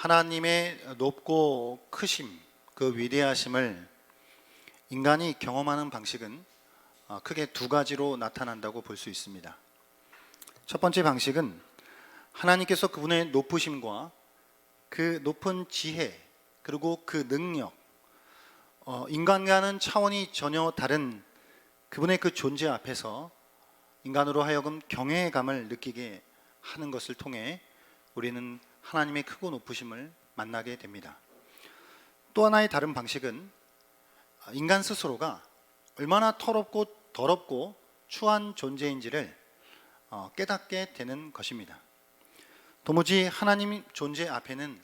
하나님의 높고 크심, 그 위대하심을 인간이 경험하는 방식은 크게 두 가지로 나타난다고 볼 수 있습니다. 첫 번째 방식은 하나님께서 그분의 높으심과 그 높은 지혜 그리고 그 능력, 인간과는 차원이 전혀 다른 그분의 그 존재 앞에서 인간으로 하여금 경외감을 느끼게 하는 것을 통해 우리는 하나님의 크고 높으심을 만나게 됩니다. 또 하나의 다른 방식은 인간 스스로가 얼마나 더럽고 추한 존재인지를 깨닫게 되는 것입니다. 도무지 하나님 존재 앞에는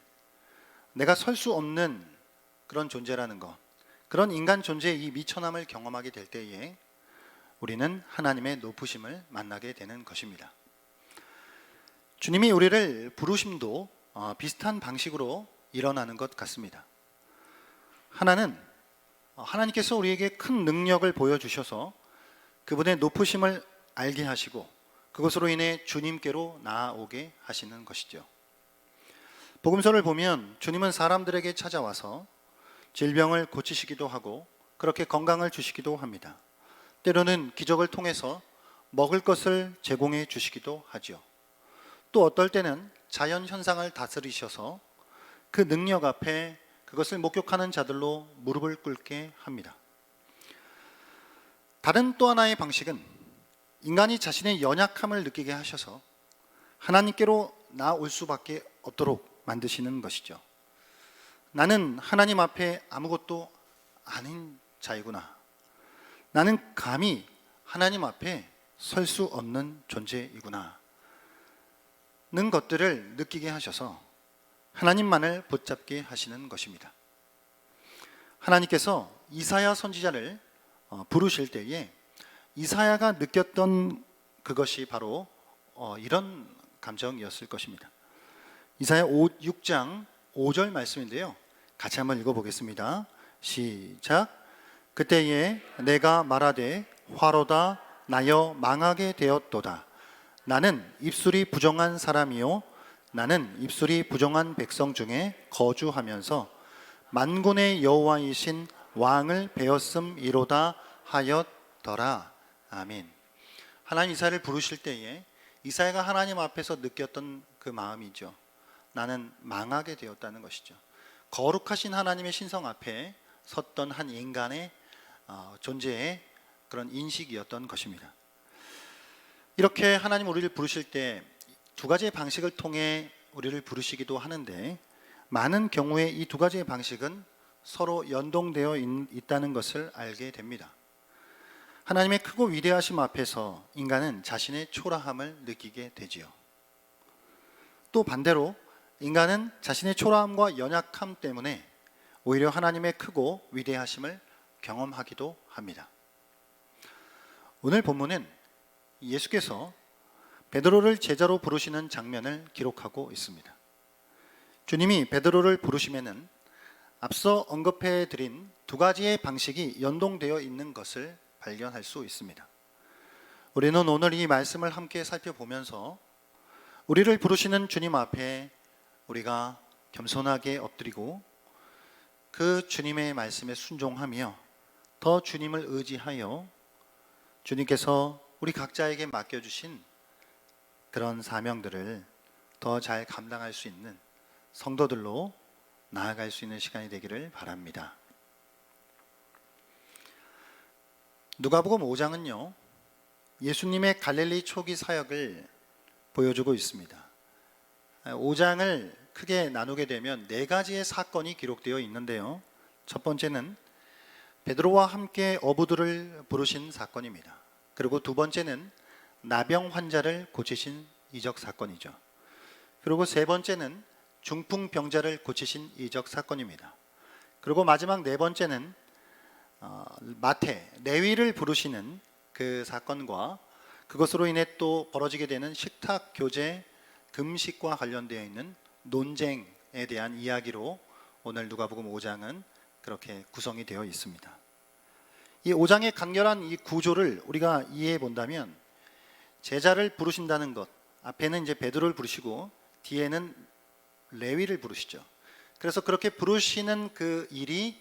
내가 설 수 없는 그런 존재라는 것, 그런 인간 존재의 이 미천함을 경험하게 될 때에 우리는 하나님의 높으심을 만나게 되는 것입니다. 주님이 우리를 부르심도 비슷한 방식으로 일어나는 것 같습니다. 하나님께서 우리에게 큰 능력을 보여주셔서 그분의 높으심을 알게 하시고 그것으로 인해 주님께로 나아오게 하시는 것이죠. 복음서를 보면 주님은 사람들에게 찾아와서 질병을 고치시기도 하고 그렇게 건강을 주시기도 합니다. 때로는 기적을 통해서 먹을 것을 제공해 주시기도 하죠. 또 어떨 때는 자연 현상을 다스리셔서 그 능력 앞에 그것을 목격하는 자들로 무릎을 꿇게 합니다. 다른 또 하나의 방식은 인간이 자신의 연약함을 느끼게 하셔서 하나님께로 나올 수밖에 없도록 만드시는 것이죠. 나는 하나님 앞에 아무것도 아닌 자이구나. 나는 감히 하나님 앞에 설 수 없는 존재이구나. 는 것들을 느끼게 하셔서 하나님만을 붙잡게 하시는 것입니다. 하나님께서 이사야 선지자를 부르실 때에 이사야가 느꼈던 그것이 바로 이런 감정이었을 것입니다. 이사야 6장 5절 말씀인데요. 같이 한번 읽어보겠습니다. 시작. 그때에 내가 말하되 화로다 나여 망하게 되었도다. 나는 입술이 부정한 사람이요 나는 입술이 부정한 백성 중에 거주하면서 만군의 여호와이신 왕을 배웠음이로다 하였더라. 아멘. 하나님 이사야를 부르실 때에 이사야가 하나님 앞에서 느꼈던 그 마음이죠. 나는 망하게 되었다는 것이죠. 거룩하신 하나님의 신성 앞에 섰던 한 인간의 존재의 그런 인식이었던 것입니다. 이렇게 하나님 우리를 부르실 때 두 가지의 방식을 통해 우리를 부르시기도 하는데 많은 경우에 이 두 가지의 방식은 서로 연동되어 있다는 것을 알게 됩니다. 하나님의 크고 위대하심 앞에서 인간은 자신의 초라함을 느끼게 되지요. 또 반대로 인간은 자신의 초라함과 연약함 때문에 오히려 하나님의 크고 위대하심을 경험하기도 합니다. 오늘 본문은 예수께서 베드로를 제자로 부르시는 장면을 기록하고 있습니다. 주님이 베드로를 부르시면은 앞서 언급해 드린 두 가지의 방식이 연동되어 있는 것을 발견할 수 있습니다. 우리는 오늘 이 말씀을 함께 살펴보면서 우리를 부르시는 주님 앞에 우리가 겸손하게 엎드리고 그 주님의 말씀에 순종하며 더 주님을 의지하여 주님께서 우리 각자에게 맡겨주신 그런 사명들을 더 잘 감당할 수 있는 성도들로 나아갈 수 있는 시간이 되기를 바랍니다. 누가복음 5장은요 예수님의 갈릴리 초기 사역을 보여주고 있습니다. 5장을 크게 나누게 되면 네 가지의 사건이 기록되어 있는데요. 첫 번째는 베드로와 함께 어부들을 부르신 사건입니다. 그리고 두 번째는 나병 환자를 고치신 이적 사건이죠. 그리고 세 번째는 중풍병자를 고치신 이적 사건입니다. 그리고 마지막 네 번째는 마태, 레위를 부르시는 그 사건과 그것으로 인해 또 벌어지게 되는 식탁 교제 금식과 관련되어 있는 논쟁에 대한 이야기로 오늘 누가복음 5장은 그렇게 구성이 되어 있습니다. 이 5장의 강렬한 이 구조를 우리가 이해해 본다면 제자를 부르신다는 것, 앞에는 이제 베드로를 부르시고 뒤에는 레위를 부르시죠. 그래서 그렇게 부르시는 그 일이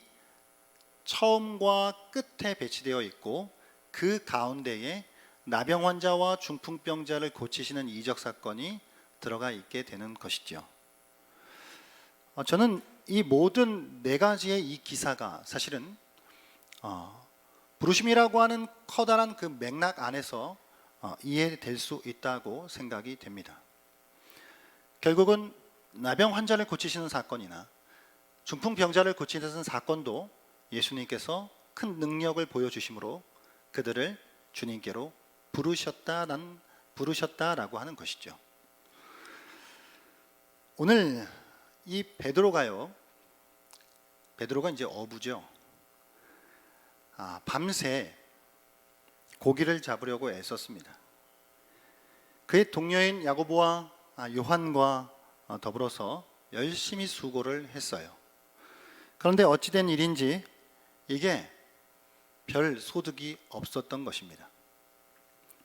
처음과 끝에 배치되어 있고 그 가운데에 나병 환자와 중풍병자를 고치시는 이적 사건이 들어가 있게 되는 것이죠. 저는 이 모든 네 가지의 이 기사가 사실은 부르심이라고 하는 커다란 그 맥락 안에서 이해될 수 있다고 생각이 됩니다. 결국은 나병 환자를 고치시는 사건이나 중풍병자를 고치시는 사건도 예수님께서 큰 능력을 보여주심으로 그들을 주님께로 부르셨다라고 하는 것이죠. 오늘 이 베드로가 이제 어부죠. 밤새 고기를 잡으려고 애썼습니다. 그의 동료인 야고보와 요한과 더불어서 열심히 수고를 했어요. 그런데 어찌된 일인지 이게 별 소득이 없었던 것입니다.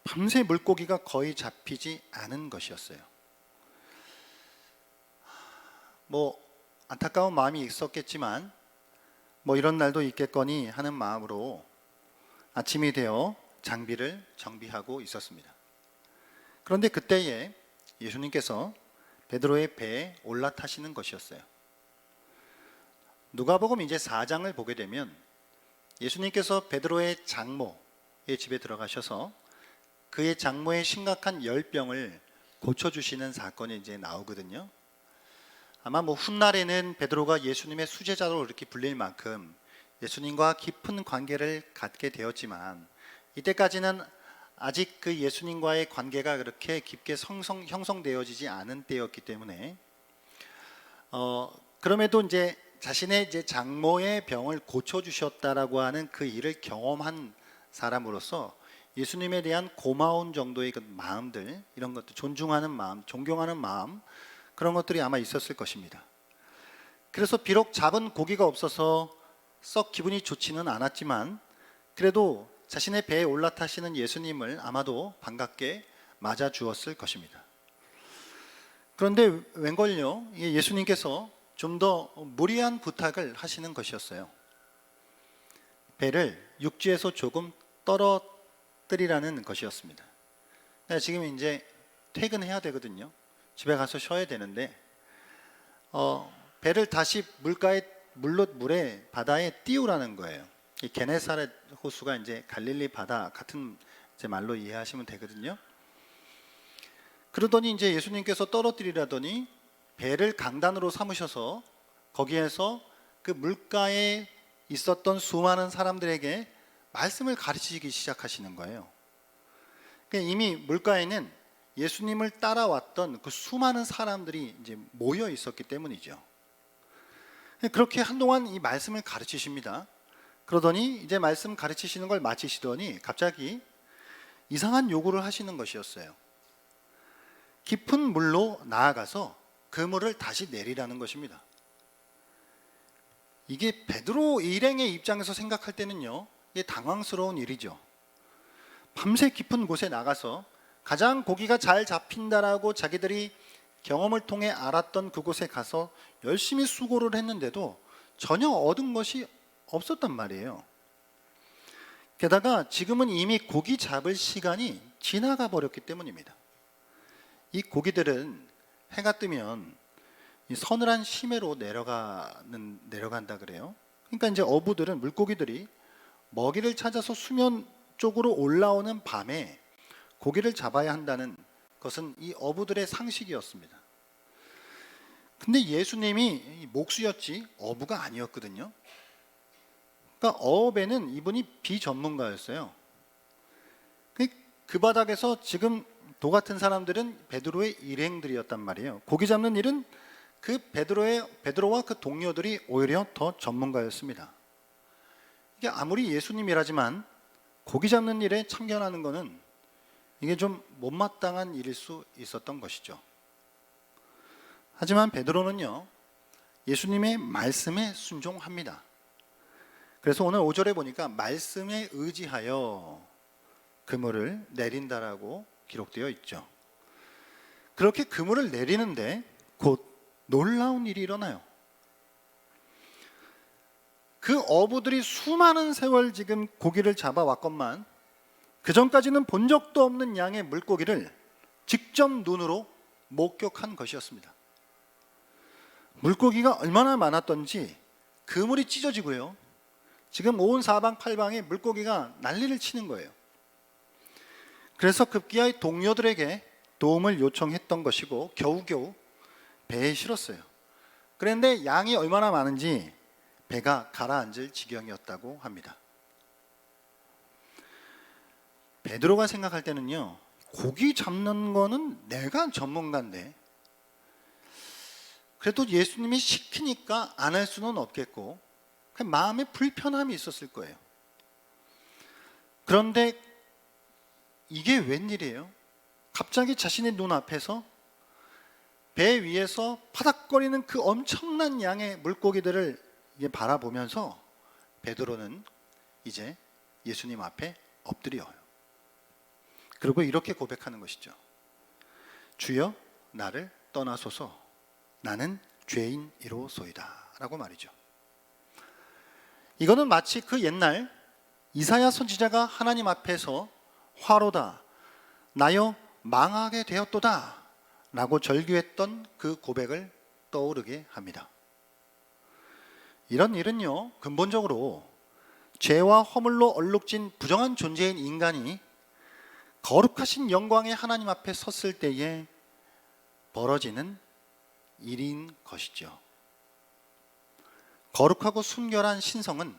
밤새 물고기가 거의 잡히지 않은 것이었어요. 안타까운 마음이 있었겠지만 이런 날도 있겠거니 하는 마음으로 아침이 되어 장비를 정비하고 있었습니다. 그런데 그때에 예수님께서 베드로의 배에 올라타시는 것이었어요. 누가복음 이제 4장을 보게 되면 예수님께서 베드로의 장모의 집에 들어가셔서 그의 장모의 심각한 열병을 고쳐주시는 사건이 이제 나오거든요. 아마 훗날에는 베드로가 예수님의 수제자로 이렇게 불릴 만큼 예수님과 깊은 관계를 갖게 되었지만 이때까지는 아직 그 예수님과의 관계가 그렇게 깊게 형성되어지지 않은 때였기 때문에 그럼에도 이제 자신의 이제 장모의 병을 고쳐주셨다라고 하는 그 일을 경험한 사람으로서 예수님에 대한 고마운 정도의 그 마음들, 이런 것들, 존중하는 마음, 존경하는 마음, 그런 것들이 아마 있었을 것입니다. 그래서 비록 잡은 고기가 없어서 썩 기분이 좋지는 않았지만 그래도 자신의 배에 올라타시는 예수님을 아마도 반갑게 맞아 주었을 것입니다. 그런데 웬걸요, 예수님께서 좀 더 무리한 부탁을 하시는 것이었어요. 배를 육지에서 조금 떨어뜨리라는 것이었습니다. 지금 이제 퇴근해야 되거든요. 집에 가서 쉬어야 되는데 배를 다시 물에 바다에 띄우라는 거예요. 이 게네사렛 호수가 이제 갈릴리 바다 같은 이제 말로 이해하시면 되거든요. 그러더니 이제 예수님께서 떨어뜨리라더니 배를 강단으로 삼으셔서 거기에서 그 물가에 있었던 수많은 사람들에게 말씀을 가르치기 시작하시는 거예요. 그러니까 이미 물가에는 예수님을 따라왔던 그 수많은 사람들이 이제 모여 있었기 때문이죠. 그렇게 한동안 이 말씀을 가르치십니다. 그러더니 이제 말씀 가르치시는 걸 마치시더니 갑자기 이상한 요구를 하시는 것이었어요. 깊은 물로 나아가서 그 물을 다시 내리라는 것입니다. 이게 베드로 일행의 입장에서 생각할 때는요, 이게 당황스러운 일이죠. 밤새 깊은 곳에 나가서 가장 고기가 잘 잡힌다라고 자기들이 경험을 통해 알았던 그곳에 가서 열심히 수고를 했는데도 전혀 얻은 것이 없었단 말이에요. 게다가 지금은 이미 고기 잡을 시간이 지나가 버렸기 때문입니다. 이 고기들은 해가 뜨면 이 서늘한 심해로 내려간다 그래요. 그러니까 이제 어부들은, 물고기들이 먹이를 찾아서 수면 쪽으로 올라오는 밤에 고기를 잡아야 한다는 것은 이 어부들의 상식이었습니다. 근데 예수님이 목수였지 어부가 아니었거든요. 그러니까 어업에는 이분이 비전문가였어요. 그 바닥에서 지금 도 같은 사람들은 베드로의 일행들이었단 말이에요. 고기 잡는 일은 그 베드로와 그 동료들이 오히려 더 전문가였습니다. 이게 아무리 예수님이라지만 고기 잡는 일에 참견하는 것은 이게 좀 못마땅한 일일 수 있었던 것이죠. 하지만 베드로는요, 예수님의 말씀에 순종합니다. 그래서 오늘 5절에 보니까 말씀에 의지하여 그물을 내린다라고 기록되어 있죠. 그렇게 그물을 내리는데 곧 놀라운 일이 일어나요. 그 어부들이 수많은 세월 지금 고기를 잡아왔건만 그 전까지는 본 적도 없는 양의 물고기를 직접 눈으로 목격한 것이었습니다. 물고기가 얼마나 많았던지 그물이 찢어지고요. 지금 온 사방팔방에 물고기가 난리를 치는 거예요. 그래서 급기야의 동료들에게 도움을 요청했던 것이고 겨우겨우 배에 실었어요. 그런데 양이 얼마나 많은지 배가 가라앉을 지경이었다고 합니다. 베드로가 생각할 때는요, 고기 잡는 거는 내가 전문가인데 그래도 예수님이 시키니까 안 할 수는 없겠고 마음에 불편함이 있었을 거예요. 그런데 이게 웬일이에요? 갑자기 자신의 눈앞에서 배 위에서 파닥거리는 그 엄청난 양의 물고기들을 바라보면서 베드로는 이제 예수님 앞에 엎드려요. 그리고 이렇게 고백하는 것이죠. 주여 나를 떠나소서 나는 죄인이로소이다 라고 말이죠. 이거는 마치 그 옛날 이사야 선지자가 하나님 앞에서 화로다 나여 망하게 되었도다 라고 절규했던 그 고백을 떠오르게 합니다. 이런 일은요, 근본적으로 죄와 허물로 얼룩진 부정한 존재인 인간이 거룩하신 영광의 하나님 앞에 섰을 때에 벌어지는 일인 것이죠. 거룩하고 순결한 신성은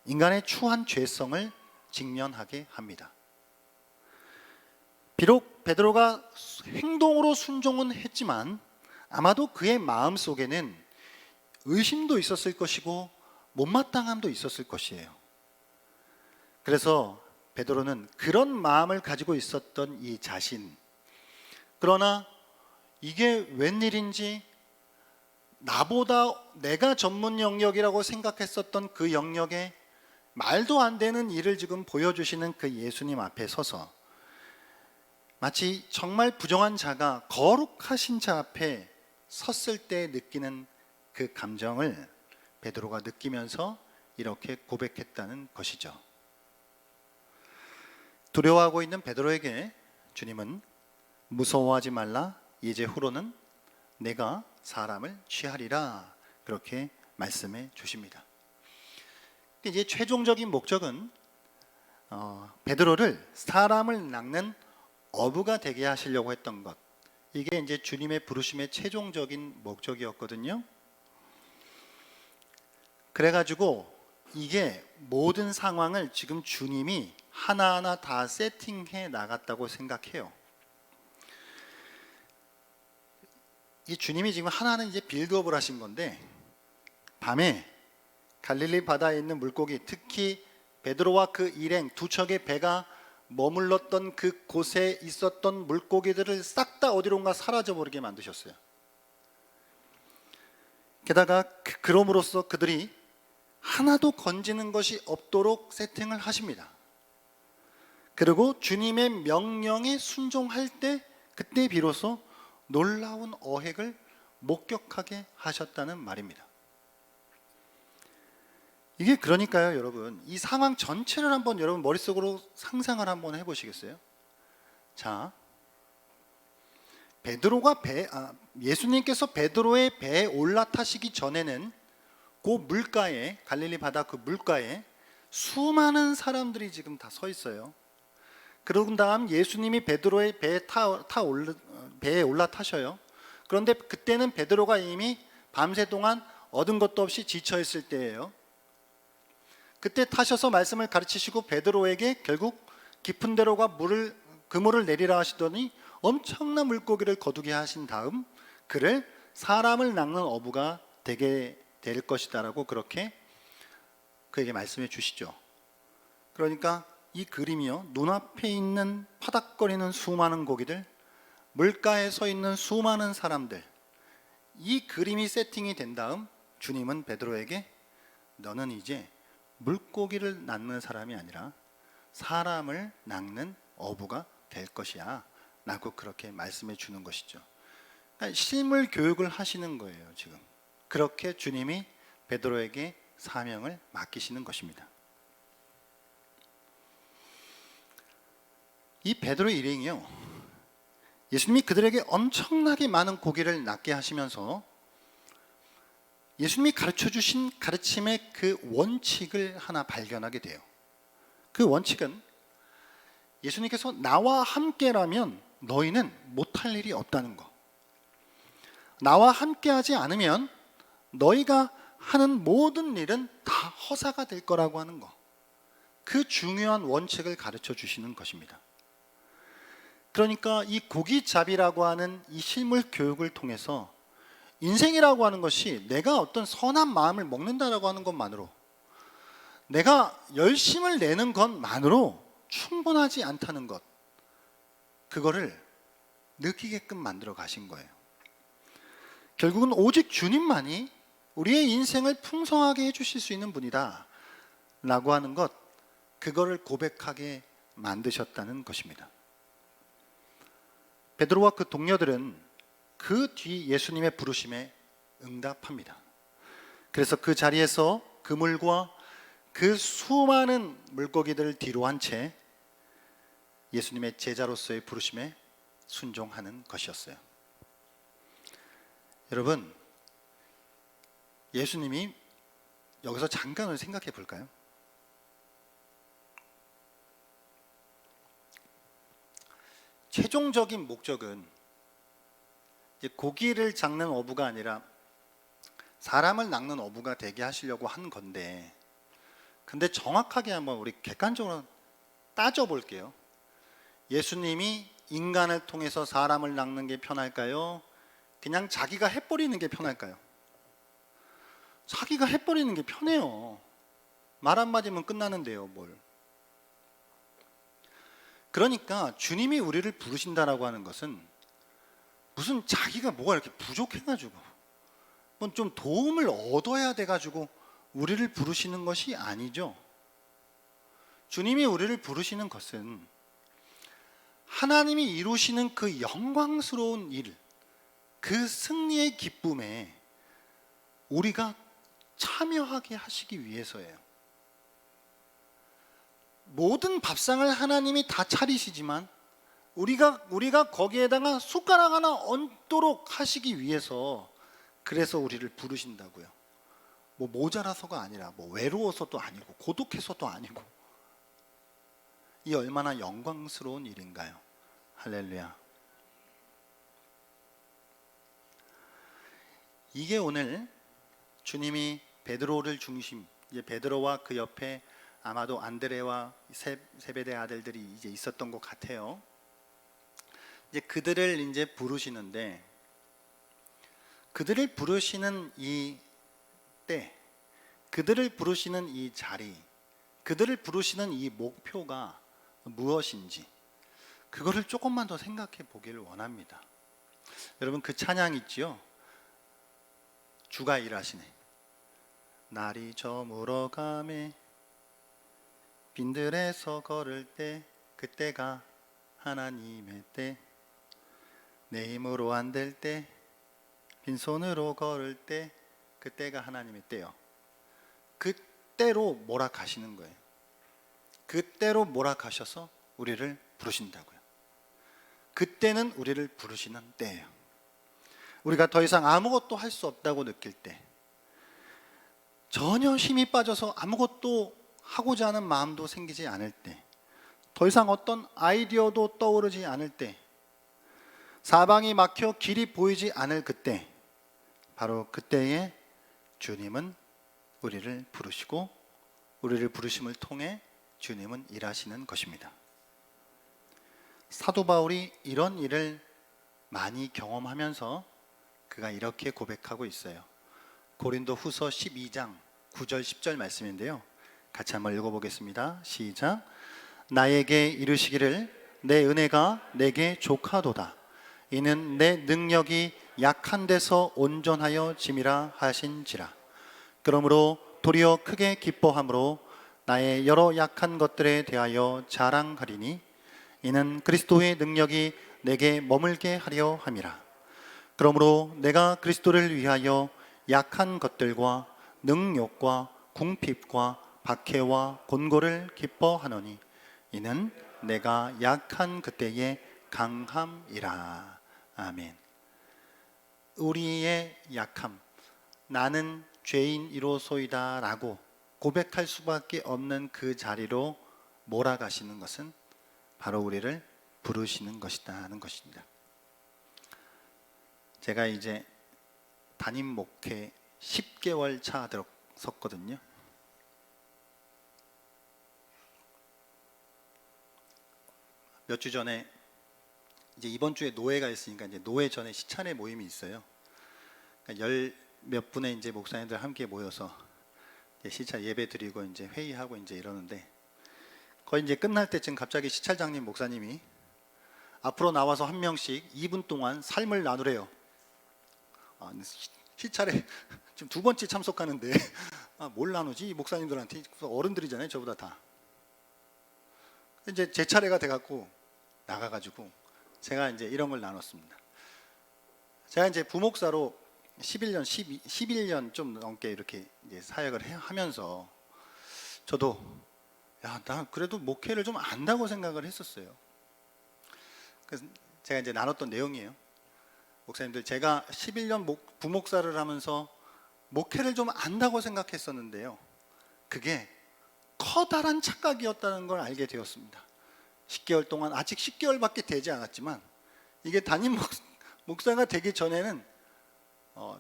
인간의 추한 죄성을 직면하게 합니다. 비록 베드로가 행동으로 순종은 했지만 아마도 그의 마음 속에는 의심도 있었을 것이고 못마땅함도 있었을 것이에요. 그래서 베드로는 그런 마음을 가지고 있었던 이 자신, 그러나 이게 웬일인지 나보다 내가 전문 영역이라고 생각했었던 그 영역에 말도 안 되는 일을 지금 보여주시는 그 예수님 앞에 서서 마치 정말 부정한 자가 거룩하신 자 앞에 섰을 때 느끼는 그 감정을 베드로가 느끼면서 이렇게 고백했다는 것이죠. 두려워하고 있는 베드로에게 주님은 무서워하지 말라 이제 후로는 내가 사람을 취하리라 그렇게 말씀해 주십니다. 이제 최종적인 목적은 베드로를 사람을 낚는 어부가 되게 하시려고 했던 것, 이게 이제 주님의 부르심의 최종적인 목적이었거든요. 그래가지고 이게 모든 상황을 지금 주님이 하나하나 다 세팅해 나갔다고 생각해요. 이 주님이 지금 하나는 이제 빌드업을 하신 건데, 밤에 갈릴리 바다에 있는 물고기, 특히 베드로와 그 일행 두 척의 배가 머물렀던 그 곳에 있었던 물고기들을 싹 다 어디론가 사라져 버리게 만드셨어요. 게다가 그럼으로써 그들이 하나도 건지는 것이 없도록 세팅을 하십니다. 그리고 주님의 명령에 순종할 때 그때 비로소 놀라운 어획을 목격하게 하셨다는 말입니다. 이게 그러니까요, 여러분, 이 상황 전체를 한번 여러분 머릿속으로 상상을 한번 해보시겠어요? 자, 예수님께서 베드로의 배에 올라타시기 전에는 그 물가에, 갈릴리 바다 그 물가에 수많은 사람들이 지금 다 서 있어요. 그러고 다음 예수님이 베드로의 배에 올라타셔요. 그런데 그때는 베드로가 이미 밤새 동안 얻은 것도 없이 지쳐 있을 때예요. 그때 타셔서 말씀을 가르치시고 베드로에게 결국 깊은 데로가 그물을 내리라 하시더니 엄청난 물고기를 거두게 하신 다음 그를 사람을 낚는 어부가 되게 될 것이다라고 그렇게 그에게 말씀해 주시죠. 그러니까 이 그림이요, 눈앞에 있는 파닥거리는 수많은 고기들, 물가에 서 있는 수많은 사람들, 이 그림이 세팅이 된 다음 주님은 베드로에게 너는 이제 물고기를 낚는 사람이 아니라 사람을 낚는 어부가 될 것이야 라고 그렇게 말씀해 주는 것이죠. 실물 교육을 하시는 거예요. 지금 그렇게 주님이 베드로에게 사명을 맡기시는 것입니다. 이 베드로 일행이요, 예수님이 그들에게 엄청나게 많은 고기를 낫게 하시면서 예수님이 가르쳐 주신 가르침의 그 원칙을 하나 발견하게 돼요. 그 원칙은 예수님께서 나와 함께라면 너희는 못할 일이 없다는 거. 나와 함께하지 않으면 너희가 하는 모든 일은 다 허사가 될 거라고 하는 거. 그 중요한 원칙을 가르쳐 주시는 것입니다. 그러니까 이 고기잡이라고 하는 이 실물 교육을 통해서 인생이라고 하는 것이 내가 어떤 선한 마음을 먹는다라고 하는 것만으로, 내가 열심을 내는 것만으로 충분하지 않다는 것, 그거를 느끼게끔 만들어 가신 거예요. 결국은 오직 주님만이 우리의 인생을 풍성하게 해주실 수 있는 분이다 라고 하는 것, 그거를 고백하게 만드셨다는 것입니다. 베드로와 그 동료들은 그 뒤 예수님의 부르심에 응답합니다. 그래서 그 자리에서 그물과 그 수많은 물고기들을 뒤로 한 채 예수님의 제자로서의 부르심에 순종하는 것이었어요. 여러분, 예수님이 여기서 잠깐 생각해 볼까요? 최종적인 목적은 고기를 잡는 어부가 아니라 사람을 낚는 어부가 되게 하시려고 한 건데, 근데 정확하게 한번 우리 객관적으로 따져볼게요. 예수님이 인간을 통해서 사람을 낚는 게 편할까요? 그냥 자기가 해버리는 게 편할까요? 자기가 해버리는 게 편해요. 말 한마디면 끝나는데요, 뭘. 그러니까 주님이 우리를 부르신다라고 하는 것은 무슨 자기가 뭐가 이렇게 부족해가지고 좀 도움을 얻어야 돼가지고 우리를 부르시는 것이 아니죠. 주님이 우리를 부르시는 것은 하나님이 이루시는 그 영광스러운 일, 그 승리의 기쁨에 우리가 참여하게 하시기 위해서예요. 모든 밥상을 하나님이 다 차리시지만 우리가 거기에다가 숟가락 하나 얹도록 하시기 위해서, 그래서 우리를 부르신다고요. 뭐 모자라서가 아니라, 뭐 외로워서도 아니고, 고독해서도 아니고. 이 얼마나 영광스러운 일인가요? 할렐루야. 이게 오늘 주님이 베드로를 중심, 이제 베드로와 그 옆에 아마도 안드레와 세베대 아들들이 이제 있었던 것 같아요. 이제 그들을 이제 부르시는데, 그들을 부르시는 이 때, 그들을 부르시는 이 자리, 그들을 부르시는 이 목표가 무엇인지, 그거를 조금만 더 생각해 보기를 원합니다. 여러분, 그 찬양 있지요? 주가 일하시네. 날이 저물어 가매 빈들에서 걸을 때, 그때가 하나님의 때. 내 힘으로 안 될 때, 빈손으로 걸을 때, 그때가 하나님의 때요. 그때로 몰아가시는 거예요. 그때로 몰아가셔서 우리를 부르신다고요. 그때는 우리를 부르시는 때예요. 우리가 더 이상 아무것도 할 수 없다고 느낄 때, 전혀 힘이 빠져서 아무것도 하고자 하는 마음도 생기지 않을 때, 더 이상 어떤 아이디어도 떠오르지 않을 때, 사방이 막혀 길이 보이지 않을 그때, 바로 그때에 주님은 우리를 부르시고, 우리를 부르심을 통해 주님은 일하시는 것입니다. 사도 바울이 이런 일을 많이 경험하면서 그가 이렇게 고백하고 있어요. 고린도 후서 12장 9절 10절 말씀인데요, 같이 한번 읽어보겠습니다. 시작. 나에게 이르시기를 내 은혜가 내게 족하도다. 이는 내 능력이 약한 데서 온전하여 짐이라 하신지라. 그러므로 도리어 크게 기뻐함으로 나의 여러 약한 것들에 대하여 자랑하리니, 이는 그리스도의 능력이 내게 머물게 하려 함이라. 그러므로 내가 그리스도를 위하여 약한 것들과 능욕과 궁핍과 박해와 곤고를 기뻐하노니 이는 내가 약한 그때의 강함이라. 아멘. 우리의 약함, 나는 죄인이로소이다 라고 고백할 수밖에 없는 그 자리로 몰아가시는 것은 바로 우리를 부르시는 것이라는 것입니다. 제가 이제 담임 목회 10개월 차 들어섰거든요. 몇 주 전에 이제 이번 주에 노회가 있으니까 이제 노회 전에 시찬회 모임이 있어요. 그러니까 열 몇 분의 이제 목사님들 함께 모여서 이제 시찰 예배 드리고 이제 회의하고 이제 이러는데, 거의 이제 끝날 때쯤 갑자기 시찰장님 목사님이 앞으로 나와서 한 명씩 2분 동안 삶을 나누래요. 시찰에 지금 두 번째 참석하는데 뭘 나누지? 이 목사님들한테. 어른들이잖아요, 저보다 다. 이제 제 차례가 돼갖고 나가가지고 제가 이제 이런 걸 나눴습니다. 제가 이제 부목사로 11년 좀 넘게 이렇게 이제 사역을 하면서 저도 나 그래도 목회를 좀 안다고 생각을 했었어요. 그래서 제가 이제 나눴던 내용이에요. 목사님들, 제가 11년 부목사를 하면서 목회를 좀 안다고 생각했었는데요, 그게 커다란 착각이었다는 걸 알게 되었습니다. 10개월 동안, 아직 10개월밖에 되지 않았지만 이게 담임 목사가 되기 전에는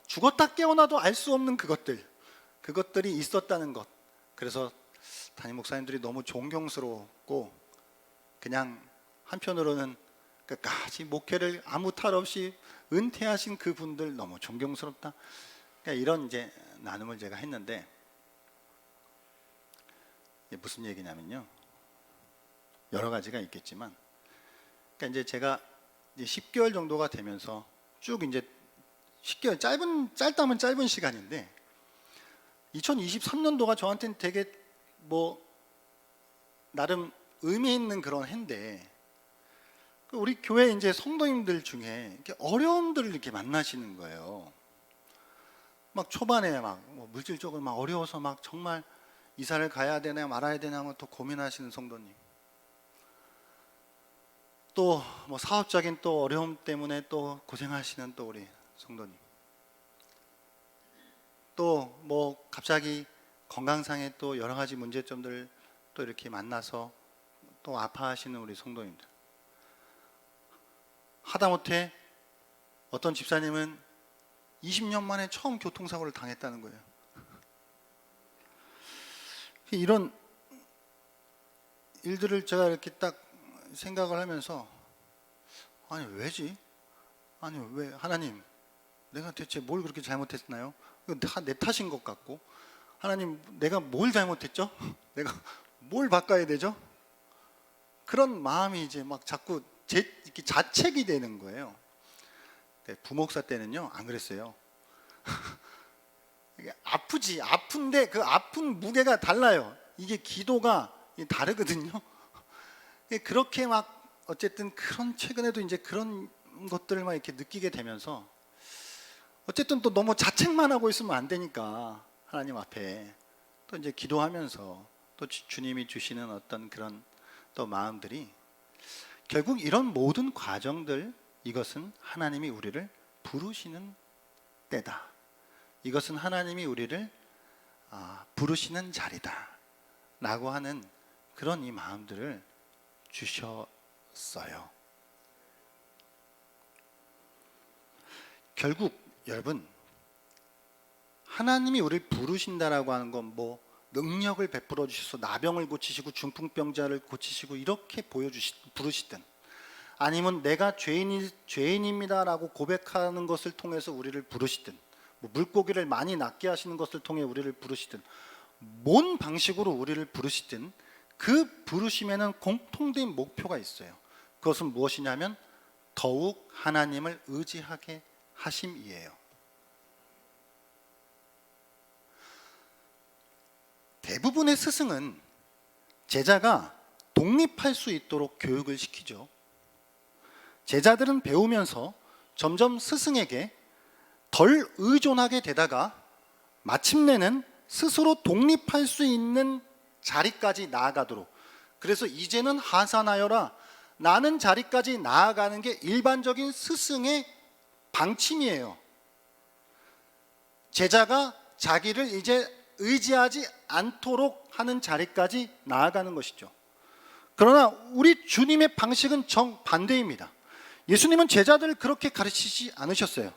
죽었다 깨어나도 알 수 없는 그것들이 있었다는 것. 그래서 담임 목사님들이 너무 존경스러웠고, 그냥 한편으로는 끝까지 목회를 아무 탈 없이 은퇴하신 그분들 너무 존경스럽다. 그러니까 이런 이제 나눔을 제가 했는데, 무슨 얘기냐면요, 여러 가지가 있겠지만, 그러니까 이제 제가 이제 10개월 정도가 되면서 쭉 이제 10개월, 짧다면 짧은 시간인데 2023년도가 저한테는 되게 나름 의미 있는 그런 해인데, 우리 교회 이제 성도님들 중에 이렇게 어려움들을 이렇게 만나시는 거예요. 막 초반에 물질적으로 막 어려워서 막 정말 이사를 가야 되나 말아야 되나 또 고민하시는 성도님, 또 사업적인 또 어려움 때문에 또 고생하시는 또 우리 성도님, 또 갑자기 건강상의 또 여러 가지 문제점들 또 이렇게 만나서 또 아파하시는 우리 성도님들, 하다못해 어떤 집사님은 20년 만에 처음 교통사고를 당했다는 거예요. 이런 일들을 제가 이렇게 딱 생각을 하면서, 아니 왜지? 아니 왜 하나님, 내가 대체 뭘 그렇게 잘못했나요? 이거 다 내 탓인 것 같고, 하나님 내가 뭘 잘못했죠? 내가 뭘 바꿔야 되죠? 그런 마음이 이제 막 자꾸 이렇게 자책이 되는 거예요. 부목사 때는요 안 그랬어요. 아픈데 그 아픈 무게가 달라요. 이게 기도가 다르거든요. 그렇게 막 어쨌든 그런, 최근에도 이제 그런 것들을 막 이렇게 느끼게 되면서, 어쨌든 또 너무 자책만 하고 있으면 안 되니까 하나님 앞에 또 이제 기도하면서 또 주님이 주시는 어떤 그런 또 마음들이, 결국 이런 모든 과정들, 이것은 하나님이 우리를 부르시는 때다. 이것은 하나님이 우리를 부르시는 자리다 라고 하는 그런 이 마음들을 주셨어요. 결국 여러분, 하나님이 우리를 부르신다라고 하는 건 능력을 베풀어 주셔서 나병을 고치시고 중풍병자를 고치시고 이렇게 부르시든, 아니면 내가 죄인입니다라고 고백하는 것을 통해서 우리를 부르시든, 물고기를 많이 낫게 하시는 것을 통해 우리를 부르시든, 뭔 방식으로 우리를 부르시든 그 부르심에는 공통된 목표가 있어요. 그것은 무엇이냐면 더욱 하나님을 의지하게 하심이에요. 대부분의 스승은 제자가 독립할 수 있도록 교육을 시키죠. 제자들은 배우면서 점점 스승에게 덜 의존하게 되다가 마침내는 스스로 독립할 수 있는 자리까지 나아가도록, 그래서 이제는 하산하여라, 나는 자리까지 나아가는 게 일반적인 스승의 방침이에요. 제자가 자기를 이제 의지하지 않도록 하는 자리까지 나아가는 것이죠. 그러나 우리 주님의 방식은 정반대입니다. 예수님은 제자들을 그렇게 가르치지 않으셨어요.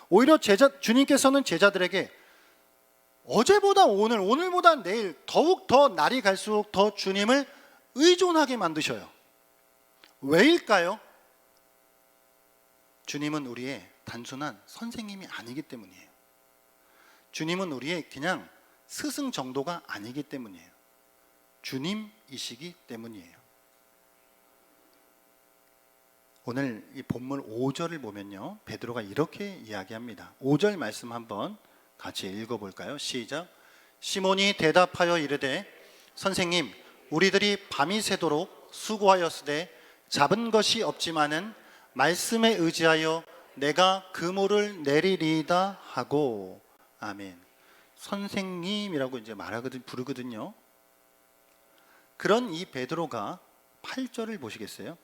오히려 주님께서는 제자들에게 어제보다 오늘, 오늘보다 내일, 더욱 더 날이 갈수록 더 주님을 의존하게 만드셔요. 왜일까요? 주님은 우리의 단순한 선생님이 아니기 때문이에요. 주님은 우리의 그냥 스승 정도가 아니기 때문이에요. 주님이시기 때문이에요. 오늘 이 본문 5절을 보면요, 베드로가 이렇게 이야기합니다. 5절 말씀 한번 같이 읽어볼까요? 시작. 시몬이 대답하여 이르되 선생님, 우리들이 밤이 새도록 수고하였으되 잡은 것이 없지만은 말씀에 의지하여 내가 그물을 내리리이다 하고. 아멘. 선생님이라고 이제 부르거든요. 그런 이 베드로가 8절을 보시겠어요?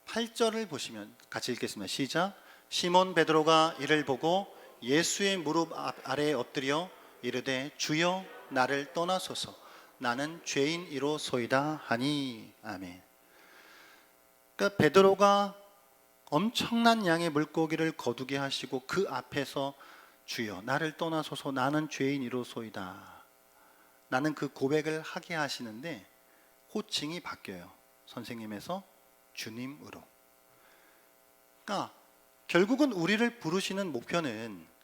8절을 보시면 같이 읽겠습니다. 시작. 시몬 베드로가 이를 보고 예수의 무릎 아래에 엎드려 이르되 주여 나를 떠나소서, 나는 죄인이로소이다 하니. 아멘. 그러니까 베드로가 엄청난 양의 물고기를 거두게 하시고 그 앞에서 주여 나를 떠나소서, 나는 죄인이로소이다, 나는 그 고백을 하게 하시는데 호칭이 바뀌어요. 선생님에서 주님으로. 그러니까 결국은 우리를 부르시는 목표는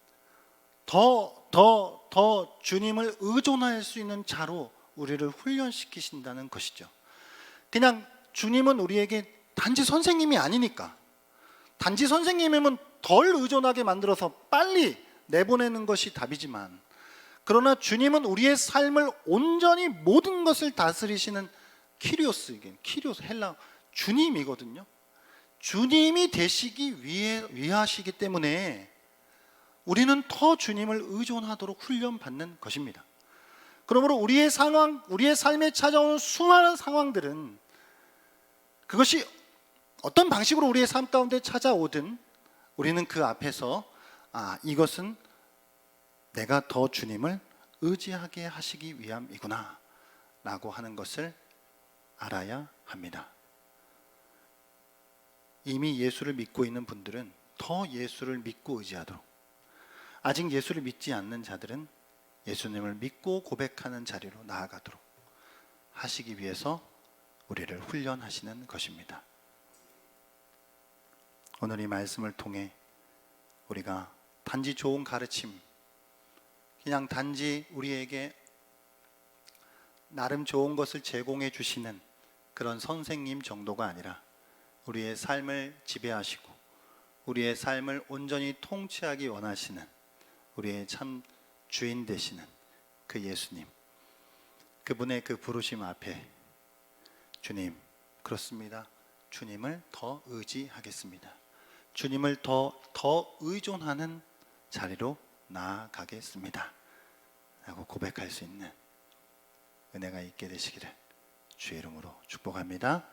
더 주님을 의존할 수 있는 자로 우리를 훈련시키신다는 것이죠. 그냥 주님은 우리에게 단지 선생님이 아니니까, 단지 선생님이면 덜 의존하게 만들어서 빨리 내보내는 것이 답이지만, 그러나 주님은 우리의 삶을 온전히 모든 것을 다스리시는 키리오스 헬라 주님이거든요. 주님이 되시기 위하시기 때문에 우리는 더 주님을 의존하도록 훈련받는 것입니다. 그러므로 우리의 삶에 찾아오는 수많은 상황들은, 그것이 어떤 방식으로 우리의 삶 가운데 찾아오든 우리는 그 앞에서 이것은 내가 더 주님을 의지하게 하시기 위함이구나 라고 하는 것을 알아야 합니다. 이미 예수를 믿고 있는 분들은 더 예수를 믿고 의지하도록, 아직 예수를 믿지 않는 자들은 예수님을 믿고 고백하는 자리로 나아가도록 하시기 위해서 우리를 훈련하시는 것입니다. 오늘 이 말씀을 통해 우리가 단지 좋은 가르침, 그냥 단지 우리에게 나름 좋은 것을 제공해 주시는 그런 선생님 정도가 아니라 우리의 삶을 지배하시고 우리의 삶을 온전히 통치하기 원하시는 우리의 참 주인 되시는 그 예수님, 그분의 그 부르심 앞에 주님, 그렇습니다, 주님을 더 의지하겠습니다, 주님을 더 의존하는 자리로 나아가겠습니다 라고 고백할 수 있는 은혜가 있게 되시기를 주의 이름으로 축복합니다.